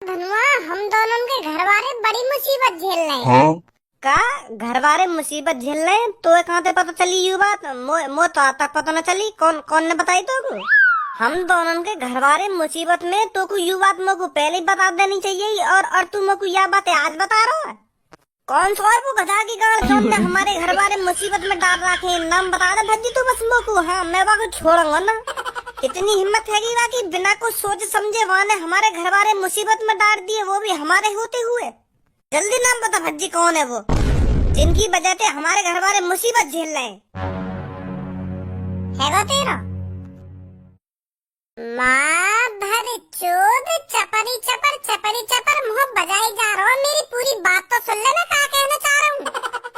धनुआ, हम दोनों के घर वाले बड़ी मुसीबत झेल रहे हैं। हाँ? का घर वाले मुसीबत झेल रहे हैं? तो कहाँ से पता चली ये बात? मो तो आज तक पता न चली। कौन ने बताई तो को? हम दोनों के घर वाले मुसीबत में तो को यू बात मेरे को पहले ही बता देनी चाहिए, और तू मेरे को यह बातें आज बता रहा है? कौन सा और वो गधा की गाड़ चौंक के हमारे घर वाले मुसीबत में डाल रखे? नाम बता दे भज्जी तू बस मेरे को। हाँ, मैं वहाँ को छोड़ूंगा ना। कितनी हिम्मत है कि बिना कुछ सोच समझे वहाँ ने हमारे घर वाले मुसीबत में डाल दिए, वो भी हमारे होते हुए। जल्दी नाम बता भज्जी, कौन है वो जिनकी वजह से हमारे घर वाले मुसीबत झेल रहे हैं? है तेरा माँ भर चोद चपरी चपर मुँह बजाई जा रहा हूँ। मेरी पूरी बात तो सुन लेना, क्या कहना चाह रहा हूँ।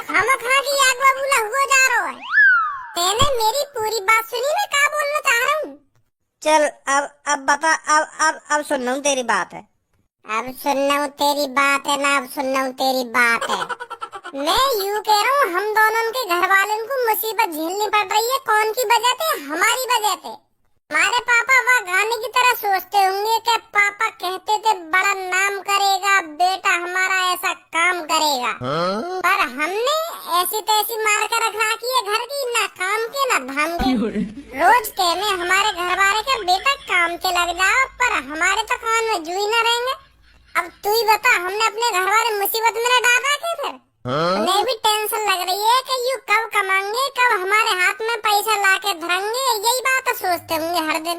खामखा की आग बबूला हुआ जा रहा है। मैंने मेरी पूरी बात सुनी ना, क्या बोलना चाह रहा हूँ। चल अब बता। अब सुन रहा हूँ तेरी बात है। अब सुनना हूँ तेरी बात है ना, अब सुनना हूँ तेरी बात है। मैं यूँ कह रहा हूँ, हम दोनों के घर वालों को मुसीबत झेलनी पड़ रही है। कौन की वजह से? हमारी वजह से। हमारे पापा वह गाने की तरह सोचते होंगे कि पापा कहते थे बड़ा नाम करेगा बेटा हमारा, ऐसा काम करेगा। हाँ? पर हमने ऐसी तैसी मार कर रख रखी है घर की, ना काम के ना धाम के। रोज कहने हमारे घर वाले के बेटा काम के लग जाओ, पर हमारे तो कान में जू ही न रहेंगे। अब तू ही बता, हमने अपने घर वाले मुसीबत में न डाल रखे फिर? हाँ? उन्हें भी टेंशन लग रही है कि यू कब कमाएंगे, कब हमारे हाथ में पैसा लाके धरेंगे। यही बात सोचते होंगे हर दिन।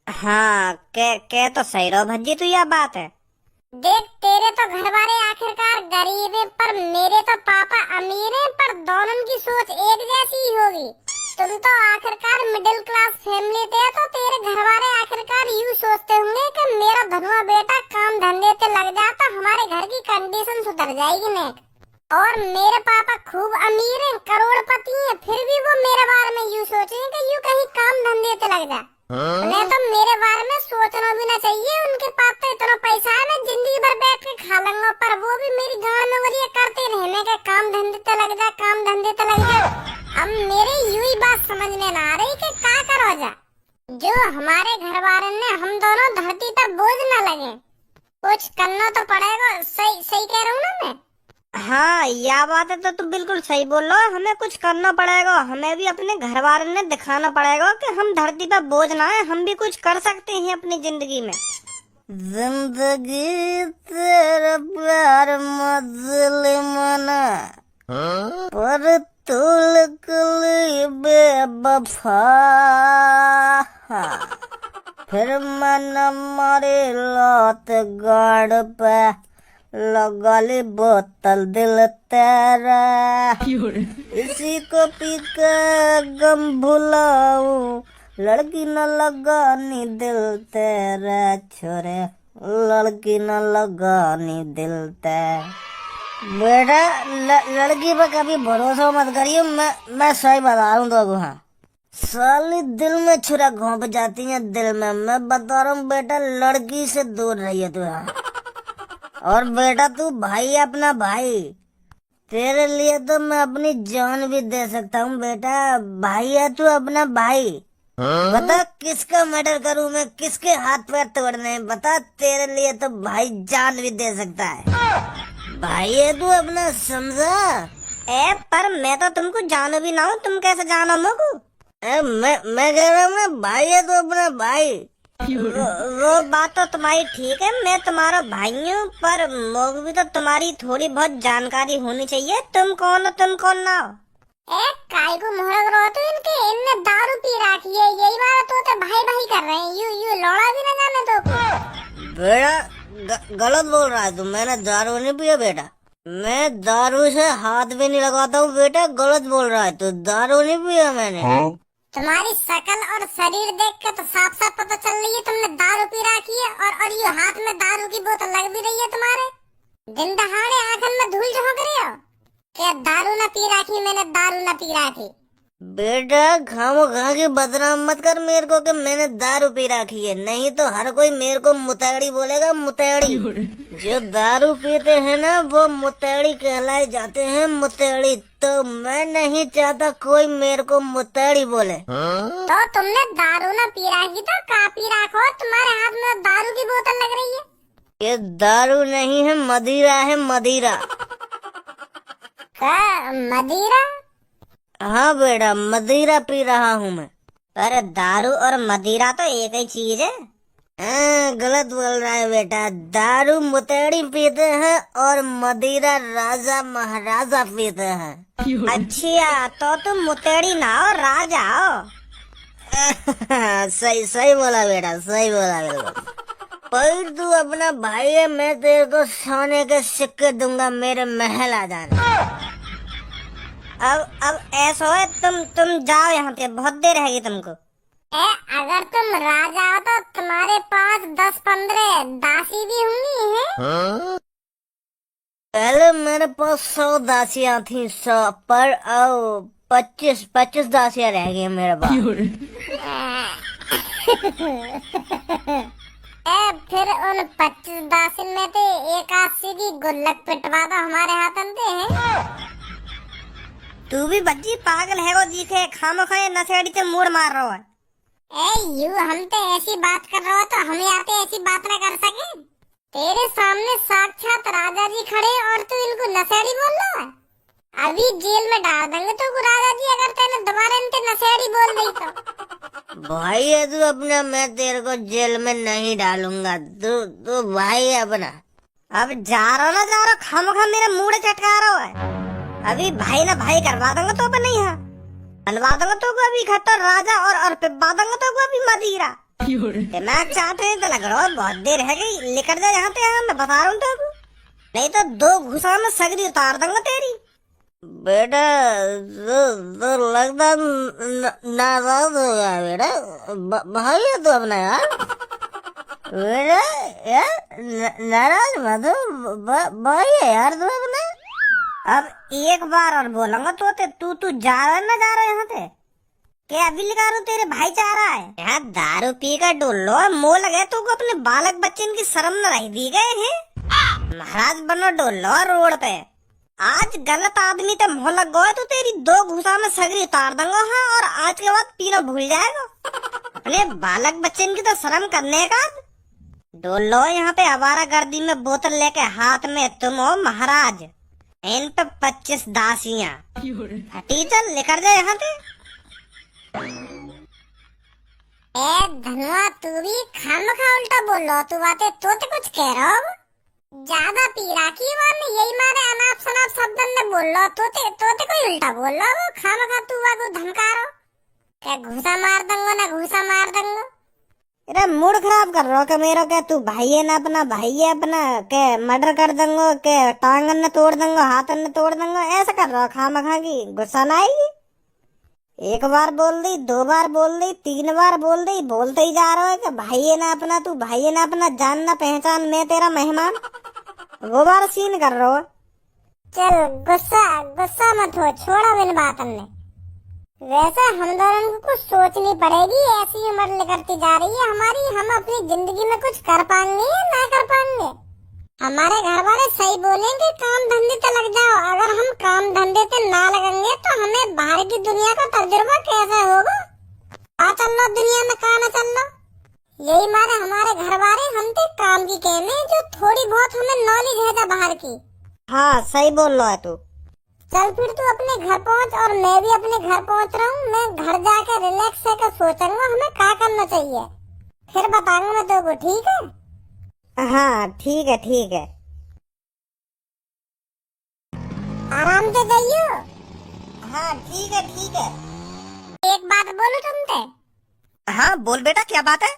हाँ, के तो सही रहो भज्जी तू, यह बात है। देख, तेरे तो घर वाले आखिरकार गरीब है, पर मेरे तो पापा अमीर है। पर दोनों की सोच एक जैसी ही होगी। तुम तो आखिरकार मिडिल क्लास फैमिली थे, तो तेरे घर वाले आखिरकार यूँ सोचते होंगे कि मेरा धनुआ बेटा काम धंधे से लग जाता, हमारे घर की कंडीशन सुधर जाएगी ने। और मेरे पापा खूब अमीर हैं, करोड़पति हैं, फिर भी वो मेरे बारे में यूँ सोचेंगे कि यूँ कहीं काम धंधे से लग जा। हाँ? उन्हें तो मेरे बारे में सोचना भी ना चाहिए। उनके पास तो इतना पैसा है, मैं जिंदगी भर बैठ के खा लूंगा, पर वो भी मेरी गाँव में वही करते रहने के काम धंधे से लग जा, काम धंधे से लग जा। अब मेरी यूं ही बात समझ में ना आ रही कि क्या करो जा, जो हमारे घर वाले ने हम दोनों धरती पर बोझ न लगे। कुछ करना तो पड़ेगा। सही सही कह रहा हूँ ना मैं? हाँ, यह बात है तो तू बिल्कुल सही बोल रहा है। हमें कुछ करना पड़ेगा। हमें भी अपने घर वाले ने दिखाना पड़ेगा कि हम धरती पर बोझ ना है, हम भी कुछ कर सकते हैं अपनी जिंदगी में। जिंदगी तेरा प्यार मजलिमना, हाँ? पर तुल कली बेवफा। फिर मन मारे लात गाड़ पे लगली बोतल दिल तेरा। इसी को पी के गम भुलाऊ, लड़की न लगानी दिल तेरा छोरे, लड़की न लगानी दिल तेरा। बेटा लड़की पर कभी भरोसा मत करियो। मैं सही बता रहा हूँ तो। हाँ, साली दिल में छुरा घोंप जाती है दिल में। मैं बता रहा हूँ बेटा, लड़की से दूर रहिए तू। हाँ, और बेटा तू भाई अपना भाई, तेरे लिए तो मैं अपनी जान भी दे सकता हूँ बेटा। भाई है तू अपना भाई। हाँ? बता किसका मर्डर करूँ मैं, किसके हाथ पैर तोड़ने हैं? बता, तेरे लिए तो भाई जान भी दे सकता है। भाई है तू अपना, समझा? पर मैं तो तुमको जानो भी ना हूँ, तुम कैसे जानो मुझको? मैं कह रहा हूँ ना, भाई है तो अपना भाई। वो बात तो तुम्हारी ठीक है, मैं तुम्हारा भाई हूँ, पर मुझे भी तो तुम्हारी थोड़ी बहुत जानकारी होनी चाहिए। तुम कौन हो, तुम कौन ना हो? काय को मोहरग रहो तो इनने दारू पी रखी है, यही बात तो भाई भाई कर रहे हैं। यू लौड़ा भी ना जाने तो। बेटा गलत बोल रहा है तू। मैंने दारू नहीं पिया बेटा, मैं दारू से हाथ भी नहीं लगाता हूँ बेटा। गलत बोल रहा है तू, दारू नहीं पिया मैंने। हाँ? तुम्हारी शकल और शरीर देख के तो साफ साफ पता चल रही है तुमने दारू पी रखी है। और ये हाथ में दारू की बोतल लग भी रही है तुम्हारे। दिन दहाड़े आंखन में धूल झोंक रही हो। क्या दारू न पी रखी? मैंने दारू न पी रखी। बेटा खामोखा की बदनाम मत कर मेरे को कि मैंने दारू पी रखी है। नहीं तो हर कोई मेरे को मुतैड़ी बोलेगा, मुतैड़ी। जो दारू पीते हैं ना वो मुतैड़ी कहलाए जाते हैं, मुतैड़ी। तो मैं नहीं चाहता कोई मेरे को मुतैड़ी बोले। हाँ? तो तुमने दारू न पी रखी तो का पी रखो? तुम्हारे हाथ में दारू की बोतल लग रही है। ये दारू नहीं है, मदिरा है, मदिरा। क्या मदिरा? हाँ बेटा, मदिरा पी रहा हूँ मैं। अरे दारू और मदिरा तो एक ही चीज है। गलत बोल रहा है बेटा। दारू मुतेड़ी पीते हैं और मदिरा राजा महाराजा पीते हैं। अच्छा, तो तुम मुतेड़ी ना हो, राजा हो। सही सही बोला बेटा, सही बोला बिल्कुल। पर तू अपना भाई है, मैं तेरे को सोने के सिक्के दूंगा, मेरे महल आ जाना। अब ऐसा है, तुम जाओ यहाँ पे, बहुत देर रहेगी तुमको। अगर तुम राजा हो तो तुम्हारे पास 10-15 दासी भी होंगी हैं? पहले मेरे पास 100 दासियां थी, 100 पर अब 25 दासियां रह गई मेरे पास। फिर उन 25 दासियों में से एक आसी की गुल्लक पिटवा दो हमारे हाथ हैं। तू भी बच्ची पागल है वो दिखे, खामोखा नशेड़ी से मूड मार रहा है। हम तो ऐसी बात कर रहे हो तो हम यहाँ पे ऐसी बात ना कर सके? तेरे सामने साक्षात राजा जी खड़े और तू इनको नशेड़ी बोल रहा है? अभी जेल में डाल देंगे तो राजा जी, अगर तेने दोबारा इनके नशेड़ी बोल दी तो। भाई है तू अपना, मैं तेरे को जेल में नहीं डालूंगा। तू भाई है अपना। अब जा रहा खामोखा मेरा मूड चटका रहा है। अभी भाई ना भाई करवा दूंगा तो अपन नहीं है, बनवा दूंगा तो को अभी खट्टर राजा और पिपवा दूंगा तो को अभी मदिरा। दिमाग चाहते हैं तो लग रहा है, बहुत देर है गई, लेकर जा यहाँ पे, मैं बता रहा हूँ तो। नहीं तो 2 घुसा में सगरी उतार दूंगा तेरी। बेटा तो लगता नाराज हो गया बेटा। भाई है तू अपना यार। बेटा यार नाराज मत हो, भाई है यार तू अपना। अब एक बार और बोलूंगा तो तू जा रहा ना जा रहा यहाँ पे? क्या अभी लिखा रहा तेरे भाई जा रहा है यहाँ? दारू पी कर डोलो मोह लगे तू को, अपने बालक बच्चे की शर्म न रही दी गए हैं। महाराज बनो डोलो रोड पे। आज गलत आदमी तो मोह लग गए तो तेरी 2 घुसा में सगरी उतार दूंगा। हाँ, और आज के बाद पीना भूल जाएगा। अपने बालक बच्चे की तो शर्म करने का। डोलो यहाँ पे आवारा गर्दी में बोतल लेके हाथ में, तुम हो महाराज, इन पे 25 दासियां। हटी चल, लेकर जा यहाँ पे। धनुआ तू भी खामखा उल्टा बोल रहा, तू बातें तो कुछ कह रहा हो। ज्यादा पी रहा की वाले यही मारे अनाप शनाप शब्द में बोल रहा, तो कोई उल्टा बोल रहा हो। खामखा तू वाको धमका रहा, क्या घूसा मार दूंगा ना घूसा मार दूंगा। अरे मूड खराब कर रहा है मेरा, क्या तू भाई है ना अपना, भाई है अपना, के मर्डर कर दूंगा, के टांगन ने तोड़ दूंगा, हाथन ने तोड़ दूंगा, ऐसा कर रहा खामखा की। गुस्सा ना आएगी? 1 बार बोल दी, 2 बार बोल दी, 3 बार बोल दी, बोलते ही जा रहा है कि भाई है ना अपना, तू भाई है ना अपना, जानना पहचान, मैं तेरा मेहमान। वो बार सीन कर रहा हो। चल गुस्सा मत हो, छोड़ा बिन बात हमने। वैसे हम दोनों को कुछ सोचनी पड़ेगी, ऐसी उम्र निकलती जा रही है हमारी, हम अपनी जिंदगी में कुछ कर पाएंगे या ना कर पाएंगे। हमारे घर वाले सही बोलेंगे काम धंधे पे लग जाओ, अगर हम काम धंधे पे ना लगेंगे तो हमें बाहर की दुनिया का तजुर्बा कैसे होगा? आ चल लो दुनिया में, कहा न चल लो। यही मारे हमारे घर वाले हम तो काम की कहने, जो थोड़ी बहुत हमें नॉलेज है जा बाहर की। हाँ सही बोल रहा है तू। चल फिर तू अपने घर पहुंच और मैं भी अपने घर पहुंच रहा हूँ। मैं घर जाके रिलैक्स होकर सोचूंगा हमें क्या करना चाहिए, फिर बताऊंगा मैं तेरे को, ठीक है? हाँ ठीक है ठीक है। आराम से जाइयो। हाँ ठीक है ठीक है। एक बात बोलूं तुमसे? हाँ बोल बेटा, क्या बात है?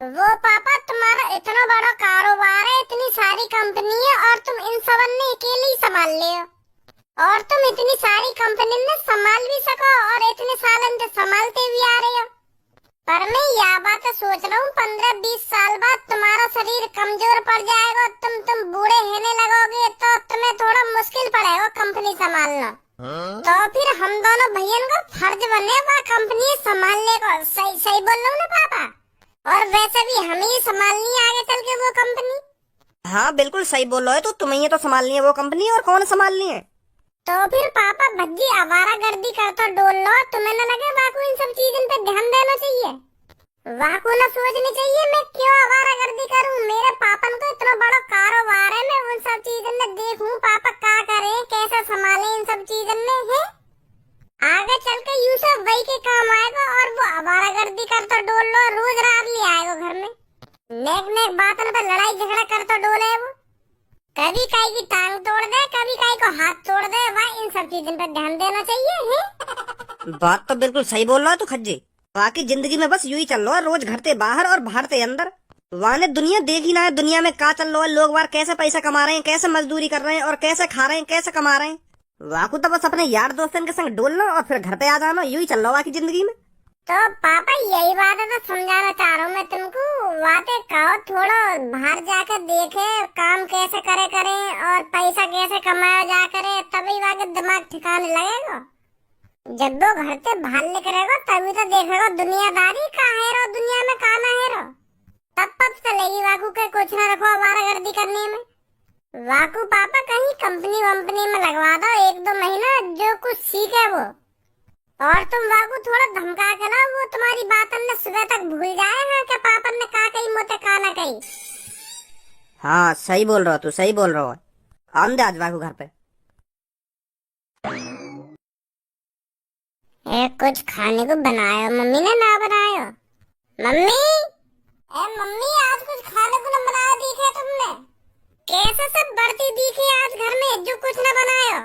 वो पापा, तुम्हारा इतना बड़ा कारोबार है, इतनी सारी कंपनी है और तुम इन सब ने अकेले ही संभाल ले हो, और तुम इतनी सारी कंपनी में संभाल भी सको और इतने साल से संभालते भी आ रहे हो। पर मैं यह बात सोच रहा हूँ 15-20 साल बाद तुम्हारा शरीर कमजोर पड़ जाएगा, तुम बूढ़े होने लगोगे तो तुम्हें थोड़ा मुश्किल पड़ेगा कंपनी संभालना। तो फिर हम दोनों भैया का फर्ज बनेगा कंपनी संभालने को। सही बोल रहा हूँ ना पापा? और वैसे भी हमें ही संभालनी है आगे चल के वो कंपनी। हाँ बिल्कुल सही बोल रहे हो, तो तुम्हें ही तो संभालनी है वो कंपनी, और कौन संभालनी है? तो फिर पापा भज्जी आवारा गर्दी करता डोल लो, तुम्हें न लगे वाकू इन सब चीजों पे ध्यान देना चाहिए? वाकू न सोचनी चाहिए मैं क्यों आवारा गर्दी करूं? मेरे पापन को इतना बड़ा कारोबार है, मैं उन सब चीजों में देखूं पापा क्या करे, कैसे संभाले इन सब चीजों में है। आगे चल के यू सब वही के काम आएगा और वो आवारागर्दी करता डोल लो, रोज रात ले आएगा घर में, नेक नेक बातों पे लड़ाई झगड़ा करता डोले वो, कभी काई की टांग तोड़ दे, कभी काई को हाथ तोड़ दे। भाई इन सब चीजों पे ध्यान देना चाहिए है। बात तो बिल्कुल सही बोल रहा है तू खज्जे। बाकी जिंदगी में बस यूं ही चल रहा है, रोज घर से बाहर और बाहर से अंदर। वाने दुनिया देखी ना है, दुनिया में क्या चल रहा है, लोग बार कैसे पैसा कमा रहे हैं, कैसे मजदूरी कर रहे हैं और कैसे खा रहे हैं, कैसे कमा रहे हैं। वाकू तो बस अपने यार दोस्तों के संग डोलना और फिर घर पे आ जाना, यूं ही चल रहा है बाकी जिंदगी में। तो पापा यही बात है तो समझाना चाह रहा हूँ मैं तुमको, वाते कहो थोड़ा बाहर जाकर देखे काम कैसे करे और पैसा कैसे कमाया जा करे, तभी वाके दिमाग ठिकाने लगेगा। जब वो घर से बाहर निकलेगा तभी तो देखेगा दुनियादारी का है रो, दुनिया में काना है रो, तब पता चलेगी वाकू के कुछ न रखो आवारागर्दी करने में। वाकू पापा कहीं कंपनी वंपनी में लगवा दो 1-2 महीना, जो कुछ सीखे वो, और तुम वाकू थोड़ा धमका के ना, वो तुम्हारी बात हमने सुबह तक भूल जाएगा कि पापा ने कहा कही मोते कहा ना कही। हाँ सही बोल रहा हो तू, सही बोल रहा हो। आमदे आज वाकू घर पे। कुछ खाने को बनायो मम्मी ने ना बनायो? मम्मी मम्मी आज कुछ खाने को ना बनाया दिखे तुमने? कैसे सब बढ़ती दिखी आज घर में जो कुछ ना बनायो?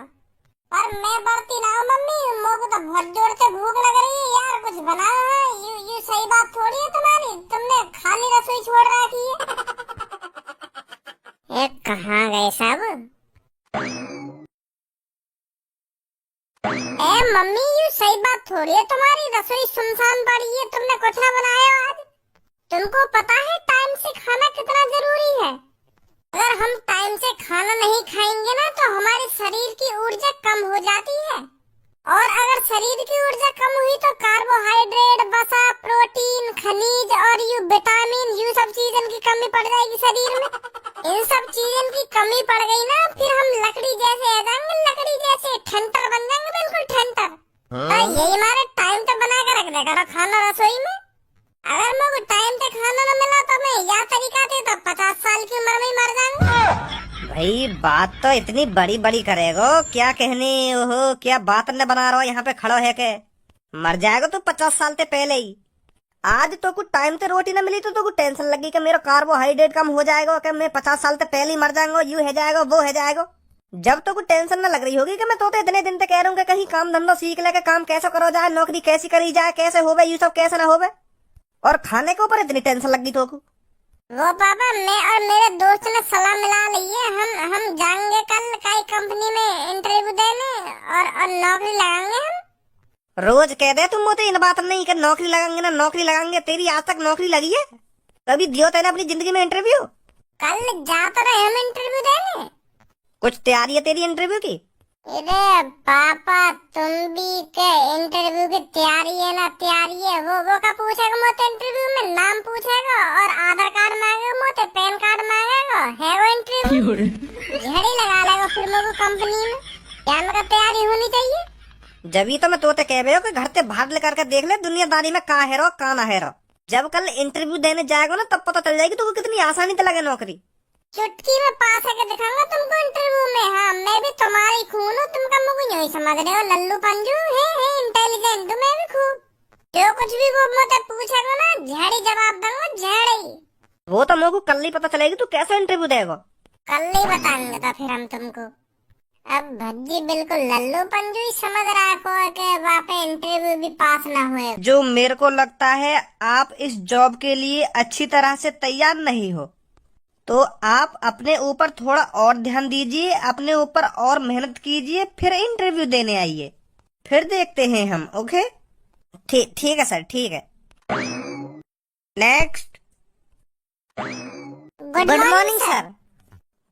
पर मैं बढ़ती ना हूँ मम्मी, मुझको तो बहुत जोर से भूख लग रही है यार, कुछ बनाओ है। यू सही बात थोड़ी है तुम्हारी, तुमने खाली रसोई छोड़ रखी है। कहाँ गए सब? मम्मी यू सही बात थोड़ी है तुम्हारी, रसोई सुनसान पड़ी है, तुमने कुछ ना बनाया आज? तुमको पता है टाइम से खाना कितना जरूरी है? अगर हम टाइम से खाना नहीं खाएंगे ना तो हमारे शरीर की ऊर्जा कम हो जाती है, और अगर शरीर की ऊर्जा कम हुई तो कार्बोहाइड्रेट, वसा, प्रोटीन, खनिज और यू विटामिन, यू सब चीजों की कमी पड़ जाएगी शरीर में। इन सब चीजों की कमी पड़ गई ना फिर हम लकड़ी जैसे आ जाएंगे, लकड़ी जैसे ठंटर बन जाएंगे, बिल्कुल ठंटर। तो यही हमारे टाइम पे बना के रख देगा खाना रसोई में। अगर मुझे टाइम पे खाना न मिला तो मैं यह तरीका थे तो 50 साल की उम्र में मर जाऊंगा। भाई बात तो इतनी बड़ी बड़ी करेगो, क्या कहने हो, क्या बात न बना रहा हो यहाँ पे खड़ो है के? मर जाएगा तू 50 साल से पहले ही। आज तो कुछ टाइम से रोटी न मिली तो कुछ टेंशन लगी कि मेरा कार्बोहाइड्रेट कम हो जाएगा, कि मैं 50 साल से पहले ही मर जाऊंगा, यू है जाएगा वो है जाएगा। जब तो कुछ टेंशन न लग रही होगी कि मैं तो इतने दिन तक कह रहा हूँ कि कहीं काम धंधा सीख ले, काम कैसे करो जाए, नौकरी कैसी करी जाए, कैसे होवे, यू सब कैसे न होवे, और खाने के ऊपर इतनी टेंशन लगी तो को। वो पापा मैं और मेरे दोस्त ने सलाह मिला ली है, हम जाएंगे कल कई कंपनी में इंटरव्यू देने और नौकरी लगाएंगे हम। रोज कह दे तुम मुझे इन बात नहीं कि नौकरी लगाएंगे ना नौकरी लगाएंगे, तेरी आज तक नौकरी लगी है? कभी दियो तेने अपनी जिंदगी में इंटरव्यू? कल जा तो रहे हम इंटरव्यू देने। कुछ तैयारी है तेरी इंटरव्यू की? अरे पापा तुम भी के इंटरव्यू की तैयारी है ना तैयारी है, वो का पूछेगा मुझे इंटरव्यू में, नाम पूछेगा और आधार कार्ड मांगेगा मुझे, पैन कार्ड मांगेगा, है वो इंटरव्यू झड़ी लगा लेगा फिर मुझे कंपनी में। क्या मेरा तैयारी होनी चाहिए? जब तो मैं तोते कह रहे हो कि घर से बाहर लेकर के देख ले दुनियादारी में कहाँ है रो कहाँ ना है रो। जब कल इंटरव्यू देने जाएगा ना तब पता चल जाएगी तुमको कितनी आसानी से लगे नौकरी। चुटकी में पास है दिखाऊंगा तुमको इंटरव्यू में। हाँ मैं भी तुम्हारी खून हूँ, तुम कम मुझे नहीं समझ रहे हो, लल्लू पंजू है इंटेलिजेंट मैं भी खूब। जो कुछ भी वो मुझे पूछेगा ना झड़ी जवाब दूंगा झड़ी। वो तो मुझे कल ही पता चलेगी तू कैसे इंटरव्यू देगा। कल ही बताएंगे तो फिर हम तुमको। अब भज्जी बिल्कुल लल्लू पंजू ही समझ रहा है कि वहाँ पे इंटरव्यू भी पास ना हुए। जो मेरे को लगता है आप इस जॉब के लिए अच्छी तरह से तैयार नहीं हो, तो आप अपने ऊपर थोड़ा और ध्यान दीजिए, अपने ऊपर और मेहनत कीजिए, फिर इंटरव्यू देने आइए, फिर देखते हैं हम। ओके ठीक है सर, ठीक है। Next. Good morning sir.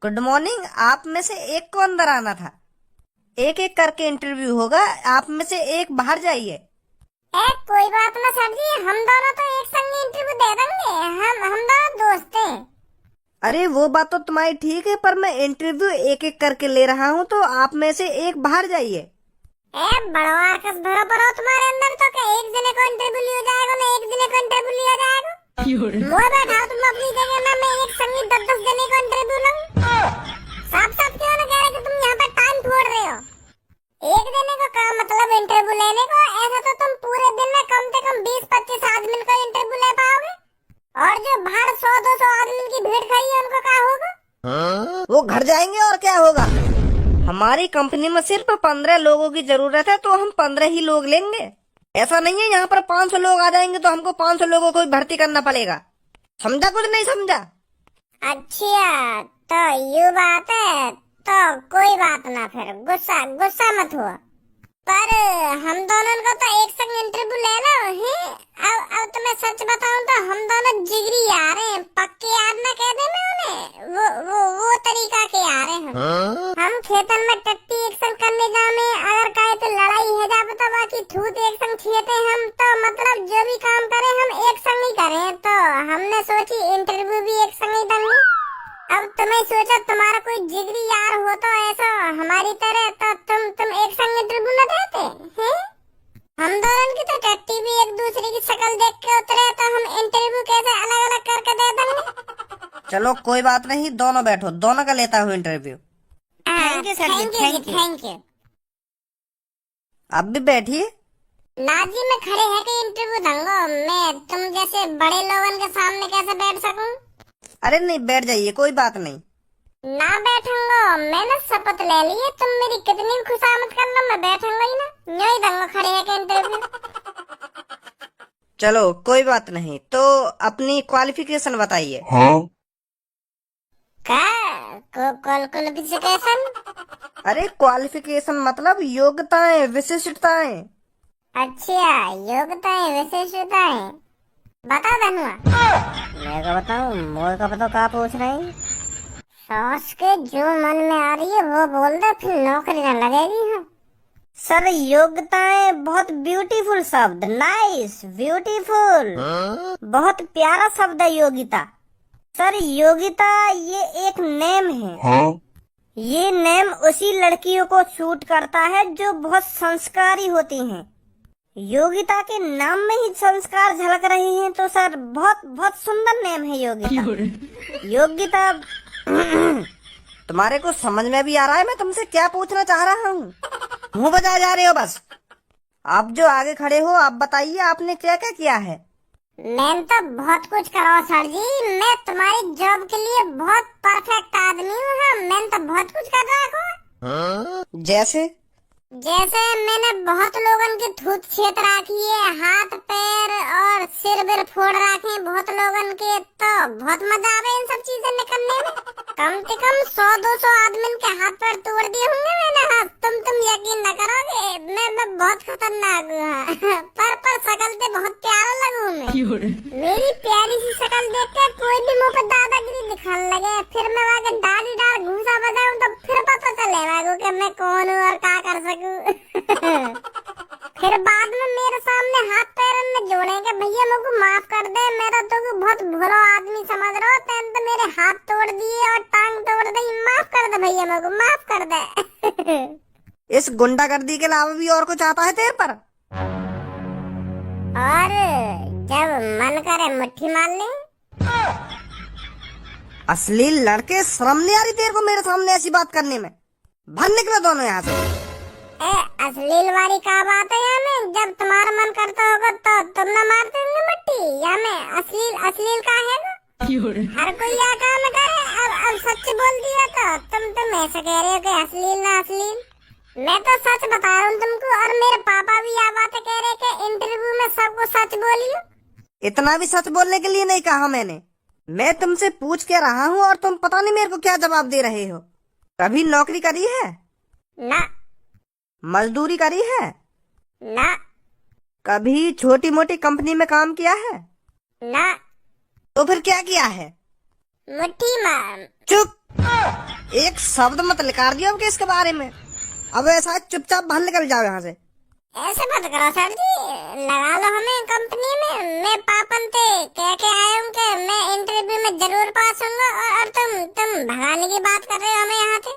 Good morning. आप में से एक को अंदर आना था, एक एक करके इंटरव्यू होगा, आप में से एक बाहर जाइए। कोई बात ना सर जी, हम दोनों तो एक संग इंटरव्यू दे देंगे, हम दोनों दोस्त हैं। अरे वो बात तो तुम्हारी ठीक है, पर मैं इंटरव्यू एक एक करके ले रहा हूँ, तो आप में से एक बाहर जाइए। बड़ो आकस भरो भरो तुम्हारे अंदर तो क्या एक जने को इंटरव्यू लिया जाएगा ना एक जने को इंटरव्यू लिया जाएगा? मुझे बैठा तुम अपनी जगह ना, मैं एक संग ही 10-10 जने को इंटरव्यू लूं। साफ साफ क्यों ना कह रहे कि तुम यहाँ पर टाइम छोड़ रहे हो। एक जने को काम मतलब इंटरव्यू लेने को, ऐसा तो तुम पूरे दिन में कम से कम 20-25 आदमी का इंटरव्यू ले पाओगे। और जो बाहर 100-200 आदमी की भीड़ खड़ी है उनको क्या होगा? वो घर जाएंगे और क्या होगा। हमारी कंपनी में सिर्फ 15 लोगों की जरूरत है, तो हम 15 ही लोग लेंगे। ऐसा नहीं है यहाँ पर 500 लोग आ जाएंगे तो हमको 500 लोगों को भर्ती करना पड़ेगा। समझा कुछ नहीं समझा? अच्छा तो ये बात है, तो कोई बात ना, फिर गुस्सा गुस्सा मत हुआ। पर हम दोनों को तो एक संग इंटरव्यू ले लो है। अब तो मैं सच बताऊं तो हम दोनों जिगरी यार हैं, पक्के यार ना कह दे मैं उन्हें, वो तरीका के यार हैं हम खेतन में टट्टी एक संग करने जामे, अगर कहे तो लड़ाई है जा बता, बाकी थूत एक संग छीते हम, तो मतलब जो भी काम करें हम एक संग ही करें। तो हमने सोची इंटरव्यू भी एक संग ही करनी। अब तुम्हें सोचा तुम्हारा कोई जिगरी यार हो तो ऐसा हमारी तरह, तो तुम एक संग इंटरव्यू न देते हैं? हम दोनों की तो टट्टी भी एक दूसरे की शक्ल देख के उतरे, तो हम इंटरव्यू कैसे अलग अलग करके दे देंगे? चलो कोई बात नहीं, दोनों बैठो, दोनों का लेता हूँ interview. Thank you sir ji, thank you. अब भी बैठिए। ना जी मैं खड़े है कि इंटरव्यू दूंगा, मैं तुम जैसे बड़े लोगों के सामने कैसे बैठ सकूं? अरे नहीं, बैठ जाइए, कोई बात नहीं। ना बैठूंगा, मैंने शपथ ले ली है, तुम मेरी कितनी खुशामद कर लो, मैं बैठूंगा ही ना, यूं ही दूंगा खड़े है कि इंटरव्यू। चलो कोई बात नहीं, तो अपनी क्वालिफिकेशन बताइए। क्वालिफिकेशन? अरे क्वालिफिकेशन मतलब योग्यताएं, विशिष्टताएं। अच्छा योग्यताएं विशेषताएं, बता धनुआ। मैं क्या बताऊं, मोर का बताओ, क्या पूछ रहे हैं? सास के जो मन में आ रही है वो बोल दो, फिर नौकरी न लगेगी। हाँ सर योग्यताएं बहुत ब्यूटीफुल शब्द, नाइस, ब्यूटीफुल, बहुत प्यारा शब्द है योग्यता। सर योग्यता ये एक नेम है। ये नेम उसी लड़कियों को सूट करता है जो बहुत संस्कारी होती हैं। योग्यता के नाम में ही संस्कार झलक रहे हैं, तो सर बहुत बहुत सुंदर नेम है योग्यता। योग्यता तुम्हारे को समझ में भी आ रहा है मैं तुमसे क्या पूछना चाह रहा हूँ? मुंह बजाए जा रहे हो बस। आप जो आगे खड़े हो, आप बताइए आपने क्या क्या किया है? मैं तो बहुत कुछ करो सर जी, मैं तुम्हारी जॉब के लिए बहुत परफेक्ट आदमी हूँ। हाँ मैं तो बहुत कुछ कर रहा हूँ। जैसे मैंने बहुत लोगों की थूत छेद रखी है, हाथ पैर और सिर बिर फोड़ रखे हैं बहुत लोगों के, तो बहुत मजा आवे इन सब चीजें निकलने में। कम से कम 100-200 आदमी के हाथ पैर तोड़ दिए होंगे मैंने। हाँ तुम यकीन न करोगे, मैं बहुत खतरनाक हूँ। पर शकल से बहुत प्यारा लगूं मैं। मेरी प्यारी सी शकल देख के कोई भी मुँह पे दादागिरी दिखाने लगे, फिर मैं वहाँ के डाली डाल घूसा बजाऊं तो फिर पता चलेगा कि मैं कौन हूँ और क्या कर सकूं। फिर बाद में मेरे सामने हाथ पैर में जोड़ेंगे, भैया मुझको माफ कर दे, मेरा तो बहुत बुरा आदमी समझ रहा हो, तेन तो मेरे हाथ तोड़ दिए और टांग तोड़ दी, माफ कर दे भैया, मुझको माफ कर दे। इस गुंडागर्दी के अलावा भी और कुछ आता है तेरे पर? और जब मन करे मुट्ठी मार ले। अश्लील लड़के, शर्म नहीं आ रही तेरे को मेरे सामने ऐसी बात करने में? बाहर निकलो दोनों यहाँ से। अश्लील वाली क्या बात है? यहाँ में जब तुम्हारा मन करता होगा तो तुम न मारते होंगे मिट्टी। यहाँ में अश्लील का है ना? हर कोई यह काम करे। अब सच बोल दिया तो तुम ऐसा कह रहे हो कि अश्लील ना अश्लील। मैं तो सच बता रहा हूँ तुमको, और मेरे पापा भी यह बात कह रहे कि इंटरव्यू में सबको सच बोलियो। इतना भी सच बोलने के लिए नहीं कहा मैंने। मैं तुमसे पूछ के रहा हूँ और तुम पता नहीं मेरे को क्या जवाब दे रहे हो। कभी नौकरी करी है? ना। मजदूरी करी है? ना। कभी छोटी मोटी कंपनी में काम किया है? ना। तो फिर क्या किया है? मुट्ठी मार। चुप, एक शब्द मत लिखा दियो अब इसके बारे में। अब ऐसा चुपचाप बाहर निकल जाओ यहाँ से। ऐसे मत करो सर जी, लगा लो हमें कंपनी में। मैं पापन थे कह के आया हूँ कि मैं इंटरव्यू में जरूर पास होऊंगा, और तुम भगाने की बात कर रहे हो हमें यहाँ से।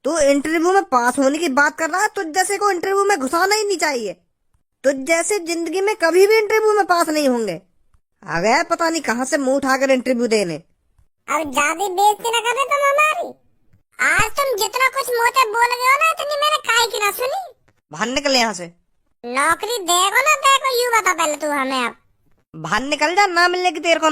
तू इंटरव्यू में पास होने की बात कर रहा है? तुझ जैसे को इंटरव्यू में घुसाना ही नहीं चाहिए। तुझ जैसे जिंदगी में कभी भी इंटरव्यू में पास नहीं होंगे। आ गया पता नहीं कहाँ से मुंह उठाकर इंटरव्यू देने। अब ज्यादा बेइज्जती न करे तुम हमारी। आज तुम जितना कुछ मुंह से बोल गए हो ना, इतनी मैंने काहे की ना सुनी। बाहर निकल यहाँ से। नौकरी देखो ना देखो, यूं बता पहले तू हमें। अब बाहर निकल जा, ना मिलने की तेरे को